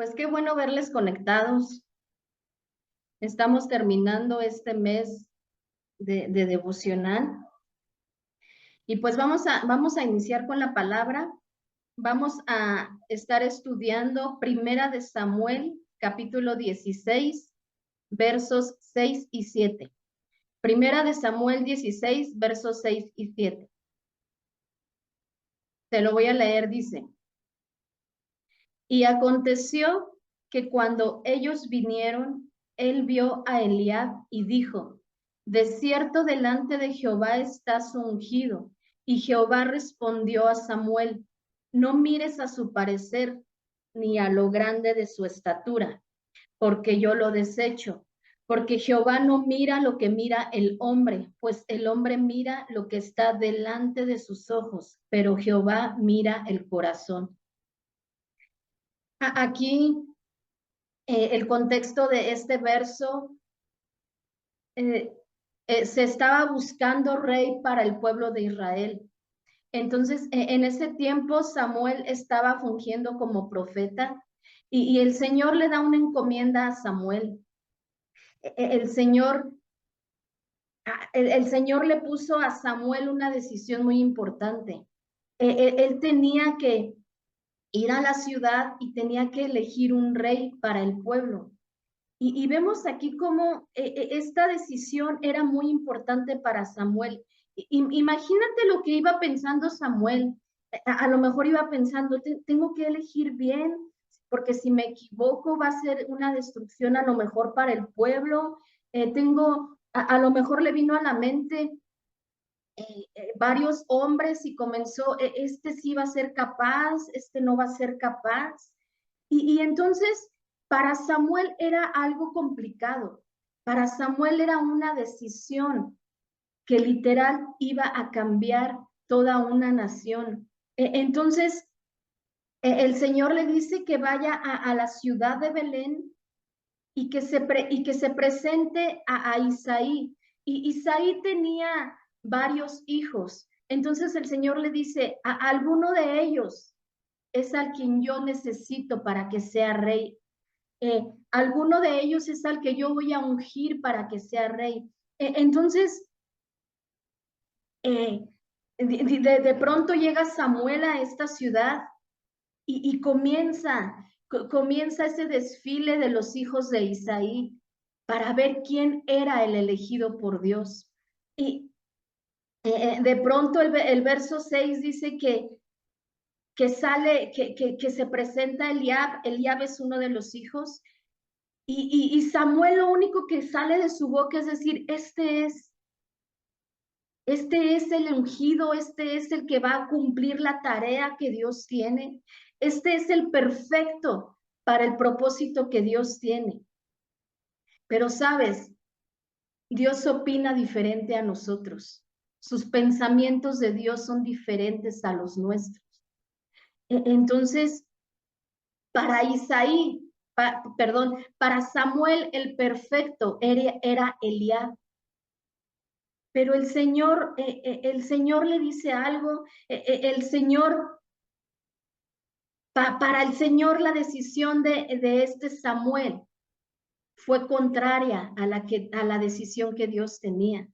Pues qué bueno verles conectados. Estamos terminando este mes de devocional y pues vamos a iniciar con la palabra. Vamos a estar estudiando Primera de Samuel, capítulo 16, versos 6 y 7. Primera de Samuel 16, versos 6 y 7. Te lo voy a leer, dice: Y aconteció que cuando ellos vinieron, él vio a Eliab y dijo: De cierto delante de Jehová está su ungido. Y Jehová respondió a Samuel: No mires a su parecer, ni a lo grande de su estatura, porque yo lo desecho. Porque Jehová no mira lo que mira el hombre, pues el hombre mira lo que está delante de sus ojos, pero Jehová mira el corazón. Aquí el contexto de este verso, eh, se estaba buscando rey para el pueblo de Israel. Entonces, en ese tiempo Samuel estaba fungiendo como profeta y el Señor le da una encomienda a Samuel. El Señor, el Señor le puso a Samuel una decisión muy importante. Él tenía que ir a la ciudad y tenía que elegir un rey para el pueblo. Y vemos aquí cómo esta decisión era muy importante para Samuel. Imagínate lo que iba pensando Samuel. A lo mejor iba pensando: tengo que elegir bien, porque si me equivoco va a ser una destrucción a lo mejor para el pueblo. A lo mejor le vino a la mente varios hombres y comenzó: este sí va a ser capaz, este no va a ser capaz. Y entonces para Samuel era algo complicado. Para Samuel era una decisión que literal iba a cambiar toda una nación. Entonces el Señor le dice que vaya a la ciudad de Belén y que se presente a Isaí. Y Isaí tenía varios hijos. Entonces el Señor le dice: a alguno de ellos es al quien yo necesito para que sea rey. Alguno de ellos es al que yo voy a ungir para que sea rey. Entonces, eh, de pronto llega Samuel a esta ciudad y comienza ese desfile de los hijos de Isaí para ver quién era el elegido por Dios. Y de pronto el verso 6 dice que se presenta Eliab. Eliab es uno de los hijos. Y Samuel lo único que sale de su boca es decir: este es el ungido, este es el que va a cumplir la tarea que Dios tiene, este es el perfecto para el propósito que Dios tiene. Pero sabes, Dios opina diferente a nosotros. Sus pensamientos de Dios son diferentes a los nuestros. Entonces, para Isaí, para Samuel el perfecto era Eliab. Pero el Señor le dice algo. El Señor, para el Señor la decisión de este Samuel fue contraria a la decisión que Dios tenía.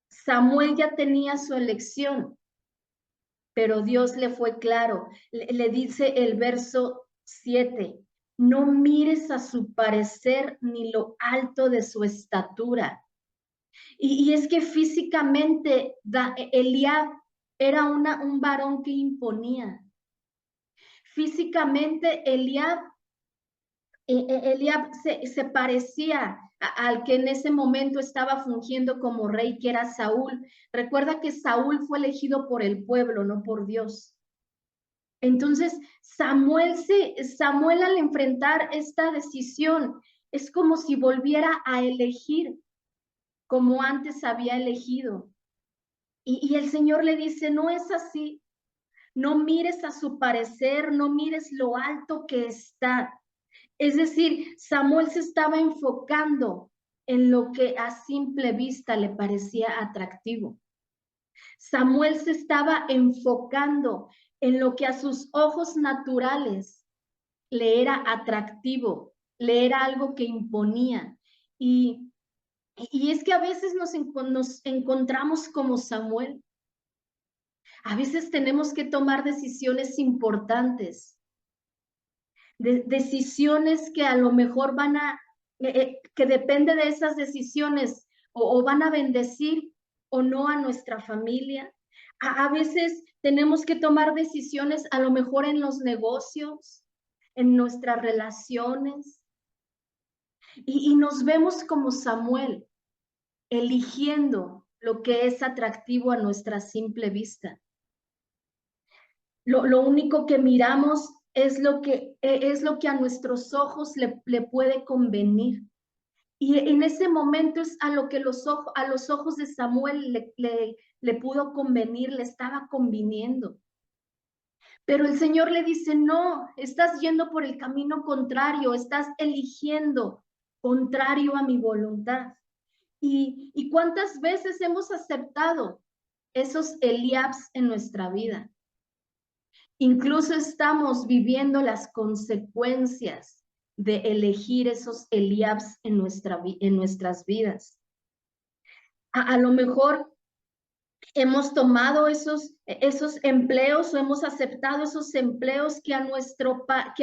Samuel ya tenía su elección, pero Dios le fue claro. Le dice el verso 7: no mires a su parecer ni lo alto de su estatura. Y es que físicamente Eliab era un varón que imponía. Físicamente Eliab se parecía al que en ese momento estaba fungiendo como rey, que era Saúl. Recuerda que Saúl fue elegido por el pueblo, no por Dios. Entonces, Samuel al enfrentar esta decisión, es como si volviera a elegir como antes había elegido. Y el Señor le dice: no es así, no mires a su parecer, no mires lo alto que está. Es decir, Samuel se estaba enfocando en lo que a simple vista le parecía atractivo. Samuel se estaba enfocando en lo que a sus ojos naturales le era atractivo, le era algo que imponía. Y es que a veces nos encontramos como Samuel. A veces tenemos que tomar decisiones importantes, decisiones que a lo mejor que depende de esas decisiones o van a bendecir o no a nuestra familia. A veces tenemos que tomar decisiones a lo mejor en los negocios, en nuestras relaciones. Y nos vemos como Samuel, eligiendo lo que es atractivo a nuestra simple vista. Lo único que miramos es lo que a nuestros ojos le puede convenir. Y en ese momento es a lo que a los ojos de Samuel le pudo convenir, le estaba conviniendo. Pero el Señor le dice, no, estás yendo por el camino contrario, estás eligiendo contrario a mi voluntad. ¿Y cuántas veces hemos aceptado esos Eliabs en nuestra vida? Incluso estamos viviendo las consecuencias de elegir esos Eliabs en nuestras vidas. A lo mejor hemos tomado esos empleos o hemos aceptado esos empleos que a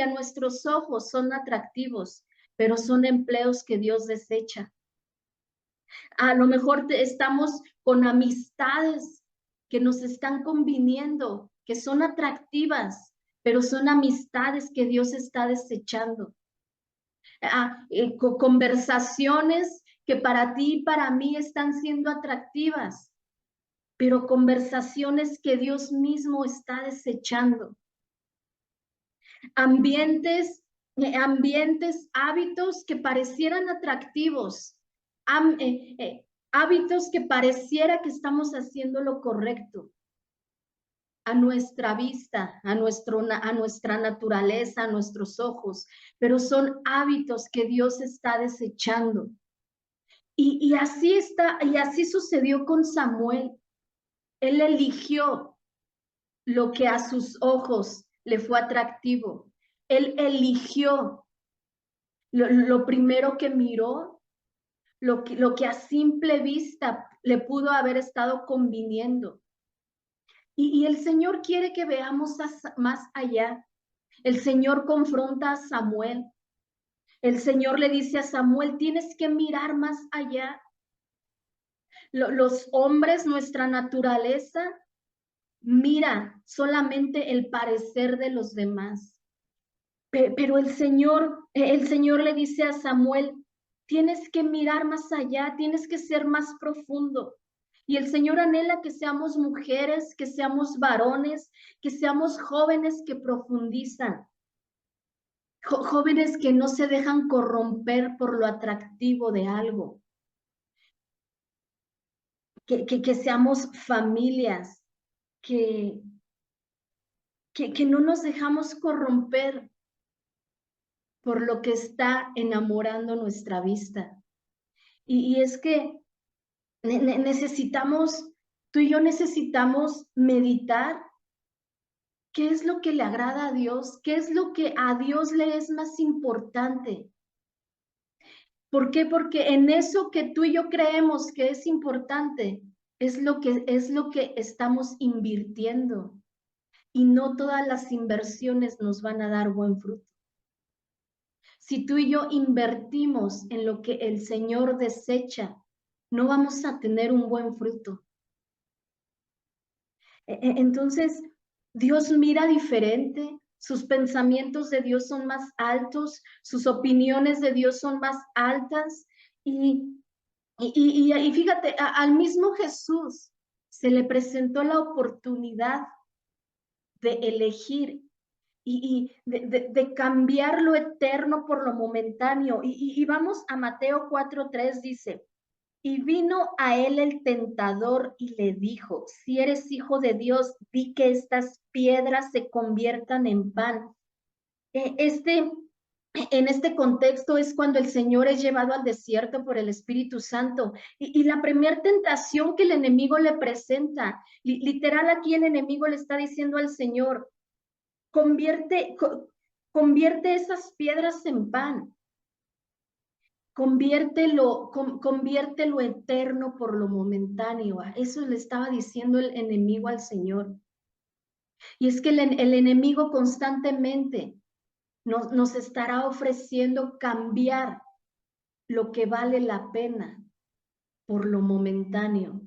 nuestros ojos son atractivos, pero son empleos que Dios desecha. A lo mejor estamos con amistades que nos están conviniendo, que son atractivas, pero son amistades que Dios está desechando. Conversaciones que para ti y para mí están siendo atractivas, pero conversaciones que Dios mismo está desechando. Ambientes, hábitos que parecieran atractivos, hábitos que pareciera que estamos haciendo lo correcto a nuestra vista, a nuestra naturaleza, a nuestros ojos, pero son hábitos que Dios está desechando. Y así sucedió con Samuel. Él eligió lo que a sus ojos le fue atractivo. Él eligió lo primero que miró, lo que a simple vista le pudo haber estado conviniendo. Y el Señor quiere que veamos más allá. El Señor confronta a Samuel. El Señor le dice a Samuel, tienes que mirar más allá. Los hombres, nuestra naturaleza, mira solamente el parecer de los demás. Pero el Señor le dice a Samuel, tienes que mirar más allá, tienes que ser más profundo. Y el Señor anhela que seamos mujeres, que seamos varones, que seamos jóvenes que profundizan. Jóvenes que no se dejan corromper por lo atractivo de algo. Que seamos familias, que no nos dejamos corromper por lo que está enamorando nuestra vista. Y es que tú y yo necesitamos meditar qué es lo que le agrada a Dios, qué es lo que a Dios le es más importante. ¿Por qué? Porque en eso que tú y yo creemos que es importante, es lo que estamos invirtiendo. Y no todas las inversiones nos van a dar buen fruto. Si tú y yo invertimos en lo que el Señor desecha, no vamos a tener un buen fruto. Entonces, Dios mira diferente, sus pensamientos de Dios son más altos, sus opiniones de Dios son más altas. Y fíjate, al mismo Jesús se le presentó la oportunidad de elegir y de cambiar lo eterno por lo momentáneo. Y vamos a Mateo 4:3, dice, y vino a él el tentador y le dijo, si eres hijo de Dios, di que estas piedras se conviertan en pan. En este contexto es cuando el Señor es llevado al desierto por el Espíritu Santo. Y la primera tentación que el enemigo le presenta, literal aquí el enemigo le está diciendo al Señor, Convierte esas piedras en pan. Conviértelo eterno por lo momentáneo. Eso le estaba diciendo el enemigo al Señor. Y es que el enemigo constantemente nos estará ofreciendo cambiar lo que vale la pena por lo momentáneo,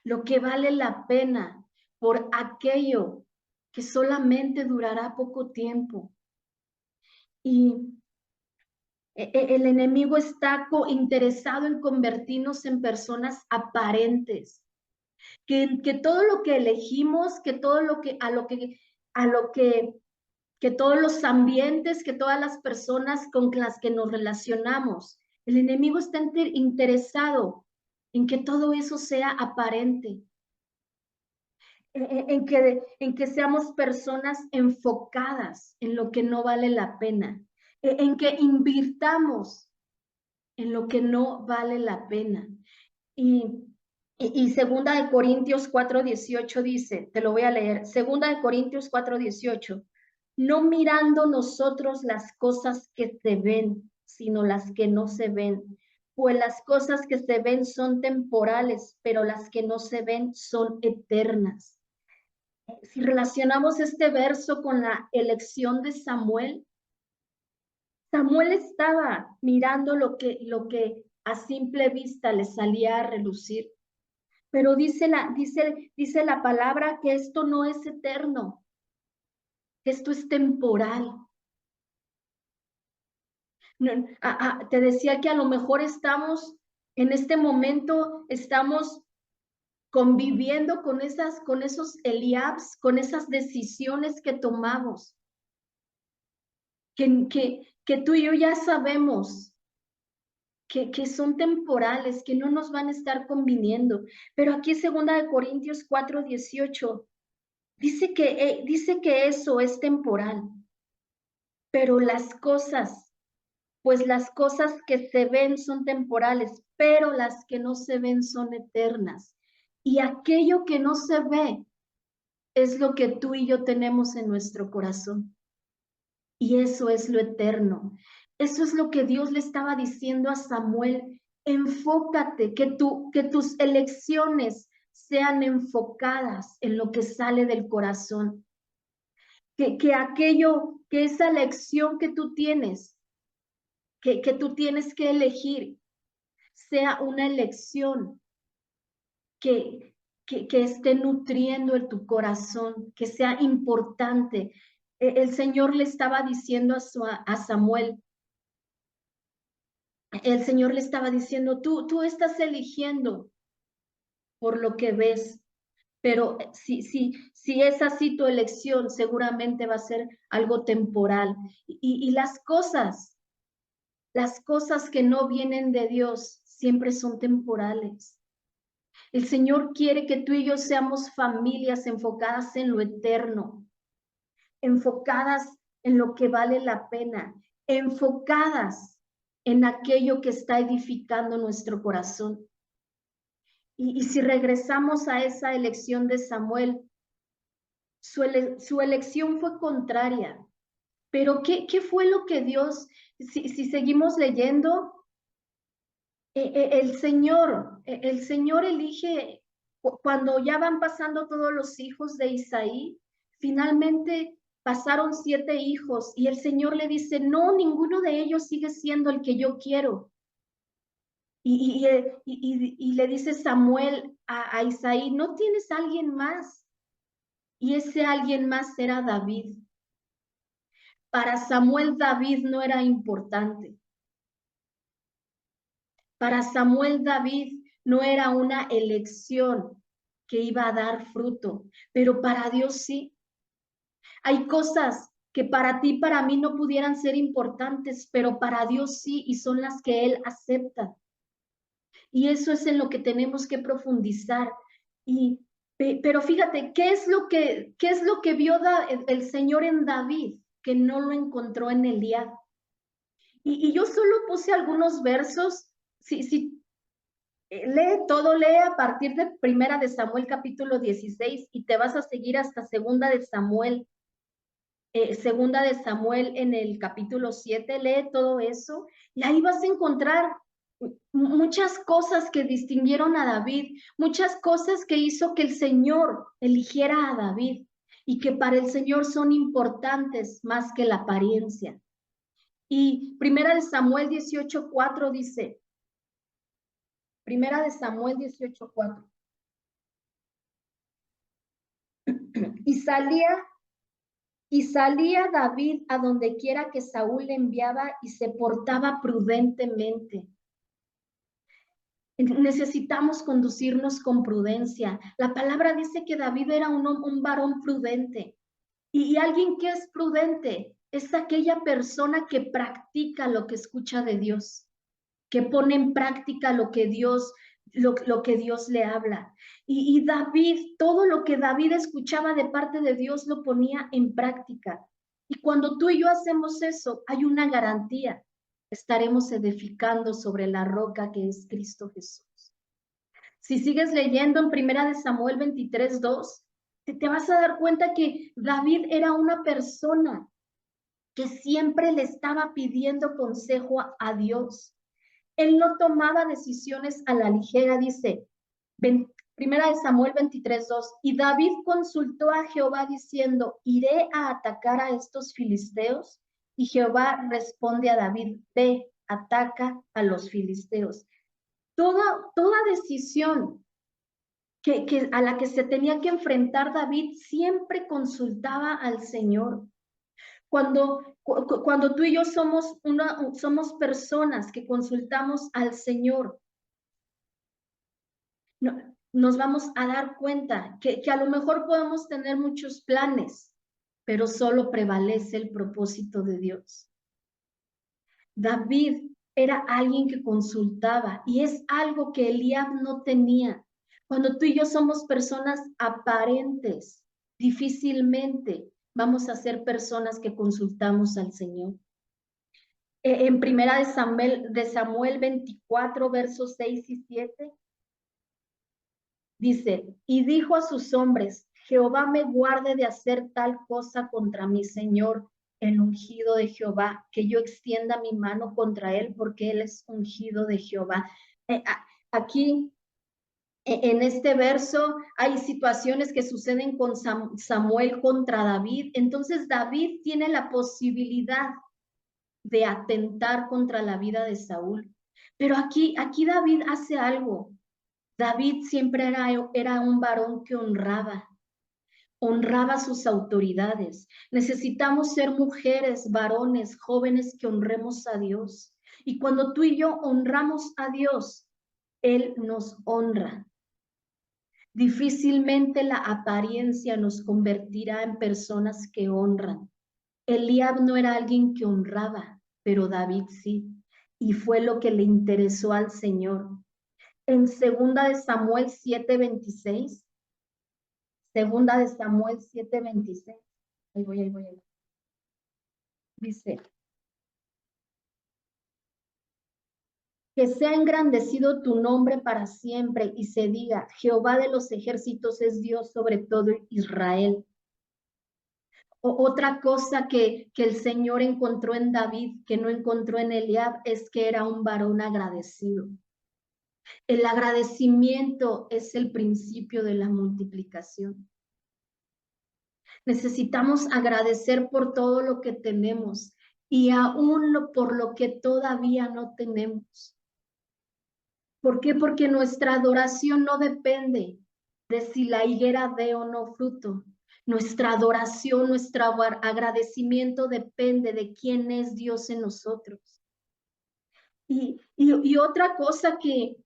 lo que vale la pena por aquello que solamente durará poco tiempo. Y el enemigo está interesado en convertirnos en personas aparentes, que todo lo que elegimos, que todo lo que, que todos los ambientes, que todas las personas con las que nos relacionamos, el enemigo está interesado en que todo eso sea aparente, en que seamos personas enfocadas en lo que no vale la pena, en que invirtamos en lo que no vale la pena. Y segunda de Corintios 4:18 dice, te lo voy a leer, segunda de Corintios 4:18, no mirando nosotros las cosas que se ven, sino las que no se ven. Pues las cosas que se ven son temporales, pero las que no se ven son eternas. Si relacionamos este verso con la elección de Samuel, Samuel estaba mirando lo que a simple vista le salía a relucir, pero dice la palabra que esto no es eterno, que esto es temporal. Te decía que a lo mejor estamos, en este momento, estamos conviviendo con esos Eliabs, con esas decisiones que tomamos, que tú y yo ya sabemos que son temporales, que no nos van a estar conviniendo. Pero aquí 2 Corintios 4:18 dice que eso es temporal, pero pues las cosas que se ven son temporales, pero las que no se ven son eternas. Y aquello que no se ve es lo que tú y yo tenemos en nuestro corazón. Y eso es lo eterno. Eso es lo que Dios le estaba diciendo a Samuel. Enfócate, que tus elecciones sean enfocadas en lo que sale del corazón. Que esa elección que tú tienes, que tú tienes que elegir, sea una elección que, que esté nutriendo en tu corazón, que sea importante. El Señor le estaba diciendo a Samuel, el Señor le estaba diciendo, tú estás eligiendo por lo que ves, pero si es así tu elección, seguramente va a ser algo temporal. Y las cosas que no vienen de Dios siempre son temporales. El Señor quiere que tú y yo seamos familias enfocadas en lo eterno, enfocadas en lo que vale la pena, enfocadas en aquello que está edificando nuestro corazón. Y si regresamos a esa elección de Samuel, su elección fue contraria. Pero ¿qué fue lo que Dios, si seguimos leyendo, el Señor elige, cuando ya van pasando todos los hijos de Isaí, finalmente pasaron 7 hijos y el Señor le dice, no, ninguno de ellos sigue siendo el que yo quiero. Y le dice Samuel a Isaí, ¿no tienes alguien más? Y ese alguien más era David. Para Samuel, David no era importante. Para Samuel, David no era una elección que iba a dar fruto, pero para Dios sí. Hay cosas que para ti, para mí no pudieran ser importantes, pero para Dios sí, y son las que Él acepta. Y eso es en lo que tenemos que profundizar. Pero fíjate, ¿qué es lo que vio el Señor en David, que no lo encontró en Eliab? Y yo solo puse algunos versos. Si lee a partir de Primera de Samuel capítulo 16 y te vas a seguir hasta Segunda de Samuel. Segunda de Samuel en el capítulo 7, lee todo eso y ahí vas a encontrar muchas cosas que distinguieron a David, muchas cosas que hizo que el Señor eligiera a David y que para el Señor son importantes más que la apariencia. Y Primera de Samuel 18:4 dice, Primera de Samuel 18:4, y salía David a donde quiera que Saúl le enviaba y se portaba prudentemente. Necesitamos conducirnos con prudencia. La palabra dice que David era un varón prudente. Y alguien que es prudente es aquella persona que practica lo que escucha de Dios, que pone en práctica lo que Dios le habla. Y David, todo lo que David escuchaba de parte de Dios lo ponía en práctica. Y cuando tú y yo hacemos eso, hay una garantía. Estaremos edificando sobre la roca que es Cristo Jesús. Si sigues leyendo en Primera de Samuel 23:2, te vas a dar cuenta que David era una persona que siempre le estaba pidiendo consejo a Dios. Él no tomaba decisiones a la ligera, dice, Primera de Samuel 23:2, y David consultó a Jehová diciendo, ¿iré a atacar a estos filisteos? Y Jehová responde a David, ve, ataca a los filisteos. Toda decisión a la que se tenía que enfrentar David siempre consultaba al Señor. Cuando tú y yo somos personas que consultamos al Señor, no, nos vamos a dar cuenta que a lo mejor podemos tener muchos planes, pero solo prevalece el propósito de Dios. David era alguien que consultaba y es algo que Eliab no tenía. Cuando tú y yo somos personas aparentes, difícilmente vamos a ser personas que consultamos al Señor. En Primera de Samuel 24, versos 6 y 7, dice, y dijo a sus hombres, Jehová me guarde de hacer tal cosa contra mi Señor, el ungido de Jehová, que yo extienda mi mano contra él, porque él es ungido de Jehová. Aquí, en este verso, hay situaciones que suceden con Samuel contra David. Entonces, David tiene la posibilidad de atentar contra la vida de Saúl. Pero aquí David hace algo. David siempre era un varón que honraba sus autoridades. Necesitamos ser mujeres, varones, jóvenes que honremos a Dios. Y cuando tú y yo honramos a Dios, Él nos honra. Difícilmente la apariencia nos convertirá en personas que honran. Eliab no era alguien que honraba, pero David sí. Y fue lo que le interesó al Señor. En segunda de Samuel 7:26, segunda de Samuel 7:26, ahí voy. Dice, que sea engrandecido tu nombre para siempre y se diga, Jehová de los ejércitos es Dios sobre todo Israel. Otra cosa que el Señor encontró en David, que no encontró en Eliab, es que era un varón agradecido. El agradecimiento es el principio de la multiplicación. Necesitamos agradecer por todo lo que tenemos y aún por lo que todavía no tenemos. ¿Por qué? Porque nuestra adoración no depende de si la higuera dé o no fruto. Nuestra adoración, nuestro agradecimiento depende de quién es Dios en nosotros. Y otra cosa que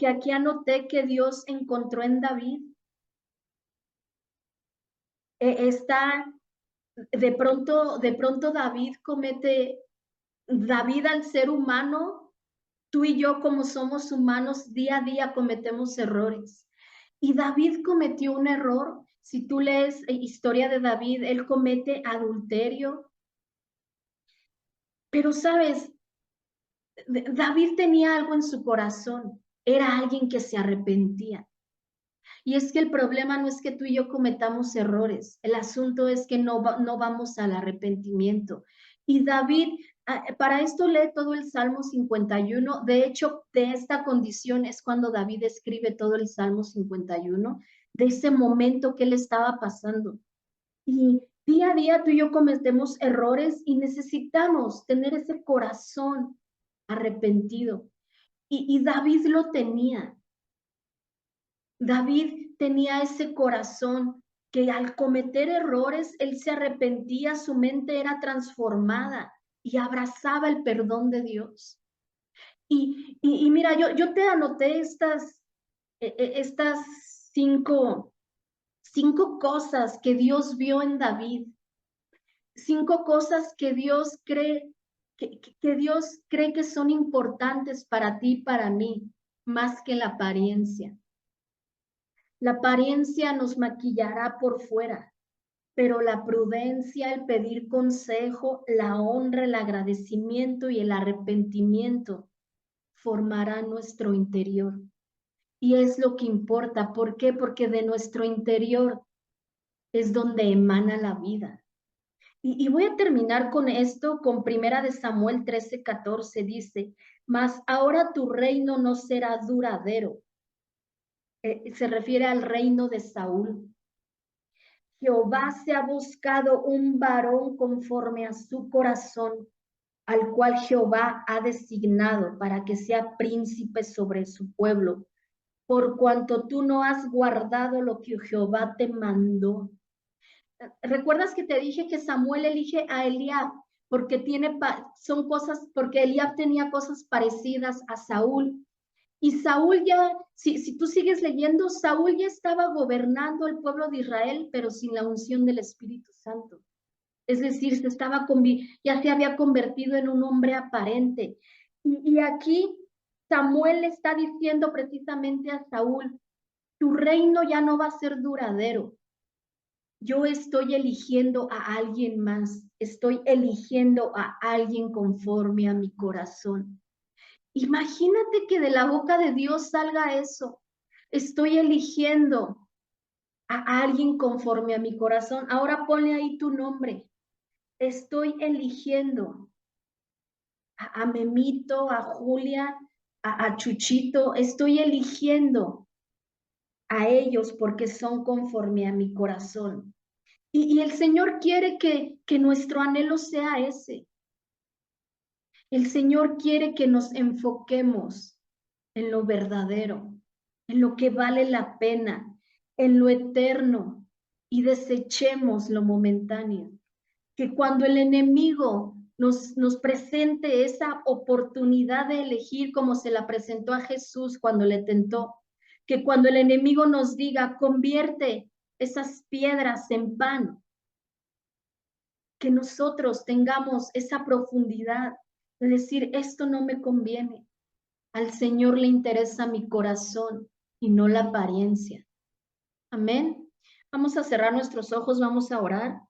aquí anoté que Dios encontró en David, está, de pronto David al ser humano, tú y yo como somos humanos, día a día cometemos errores. Y David cometió un error. Si tú lees historia de David, él comete adulterio. Pero sabes, David tenía algo en su corazón. Era alguien que se arrepentía. Y es que el problema no es que tú y yo cometamos errores, el asunto es que no vamos al arrepentimiento. Y David, para esto lee todo el Salmo 51. De hecho, de esta condición es cuando David escribe todo el Salmo 51, de ese momento que él estaba pasando. Y día a día tú y yo cometemos errores y necesitamos tener ese corazón arrepentido. Y David lo tenía. David tenía ese corazón que al cometer errores, él se arrepentía, su mente era transformada y abrazaba el perdón de Dios. Y mira, yo te anoté estas cinco cosas que Dios vio en David, cinco cosas que Dios cree que Dios cree que son importantes para ti y para mí, más que la apariencia. La apariencia nos maquillará por fuera, pero la prudencia, el pedir consejo, la honra, el agradecimiento y el arrepentimiento formará nuestro interior. Y es lo que importa. ¿Por qué? Porque de nuestro interior es donde emana la vida. Y voy a terminar con esto, con Primera de Samuel 13:14, dice, mas ahora tu reino no será duradero. Se refiere al reino de Saúl. Jehová se ha buscado un varón conforme a su corazón, al cual Jehová ha designado para que sea príncipe sobre su pueblo, por cuanto tú no has guardado lo que Jehová te mandó. ¿Recuerdas que te dije que Samuel elige a Eliab porque son cosas, porque Eliab tenía cosas parecidas a Saúl? Y Saúl ya, si tú sigues leyendo, Saúl ya estaba gobernando el pueblo de Israel, pero sin la unción del Espíritu Santo. Es decir, ya se había convertido en un hombre aparente. Y aquí Samuel le está diciendo precisamente a Saúl, tu reino ya no va a ser duradero. Yo estoy eligiendo a alguien más, estoy eligiendo a alguien conforme a mi corazón. Imagínate que de la boca de Dios salga eso. Estoy eligiendo a alguien conforme a mi corazón. Ahora ponle ahí tu nombre. Estoy eligiendo a Memito, a Julia, a Chuchito. Estoy eligiendo a ellos porque son conforme a mi corazón. Y el Señor quiere que nuestro anhelo sea ese. El Señor quiere que nos enfoquemos en lo verdadero, en lo que vale la pena, en lo eterno y desechemos lo momentáneo. Que cuando el enemigo nos presente esa oportunidad de elegir como se la presentó a Jesús cuando le tentó, que cuando el enemigo nos diga, convierte esas piedras en pan, que nosotros tengamos esa profundidad de decir, esto no me conviene. Al Señor le interesa mi corazón y no la apariencia. Amén. Vamos a cerrar nuestros ojos, vamos a orar.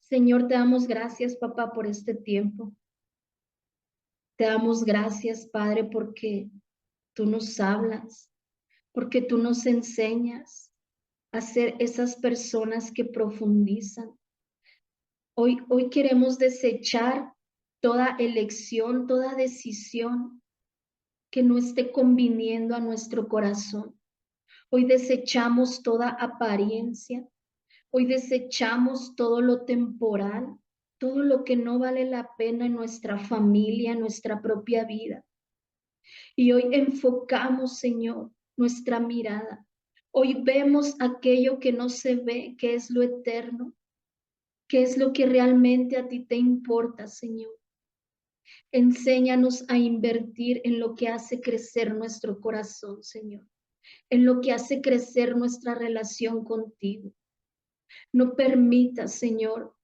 Señor, te damos gracias, papá, por este tiempo. Te damos gracias, Padre, porque tú nos hablas, porque tú nos enseñas a ser esas personas que profundizan. Hoy queremos desechar toda elección, toda decisión que no esté conviniendo a nuestro corazón. Hoy desechamos toda apariencia, hoy desechamos todo lo temporal, todo lo que no vale la pena en nuestra familia, en nuestra propia vida. Y hoy enfocamos, Señor, nuestra mirada. Hoy vemos aquello que no se ve, que es lo eterno, que es lo que realmente a ti te importa, Señor. Enséñanos a invertir en lo que hace crecer nuestro corazón, Señor, en lo que hace crecer nuestra relación contigo. No permitas, Señor,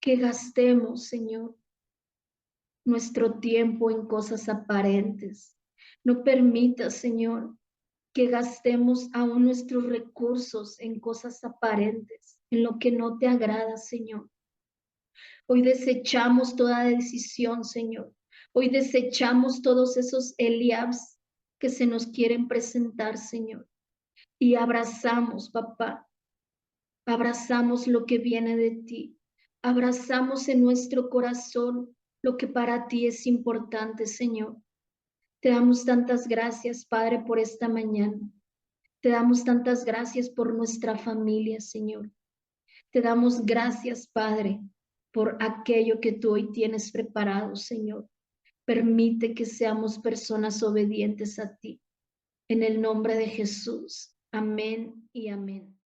que gastemos, Señor, nuestro tiempo en cosas aparentes. No permitas, Señor, que gastemos aún nuestros recursos en cosas aparentes, en lo que no te agrada, Señor. Hoy desechamos toda decisión, Señor. Hoy desechamos todos esos Eliabs que se nos quieren presentar, Señor. Y abrazamos, papá, abrazamos lo que viene de ti. Abrazamos en nuestro corazón lo que para ti es importante, Señor. Te damos tantas gracias, Padre, por esta mañana. Te damos tantas gracias por nuestra familia, Señor. Te damos gracias, Padre, por aquello que tú hoy tienes preparado, Señor. Permite que seamos personas obedientes a ti. En el nombre de Jesús. Amén y amén.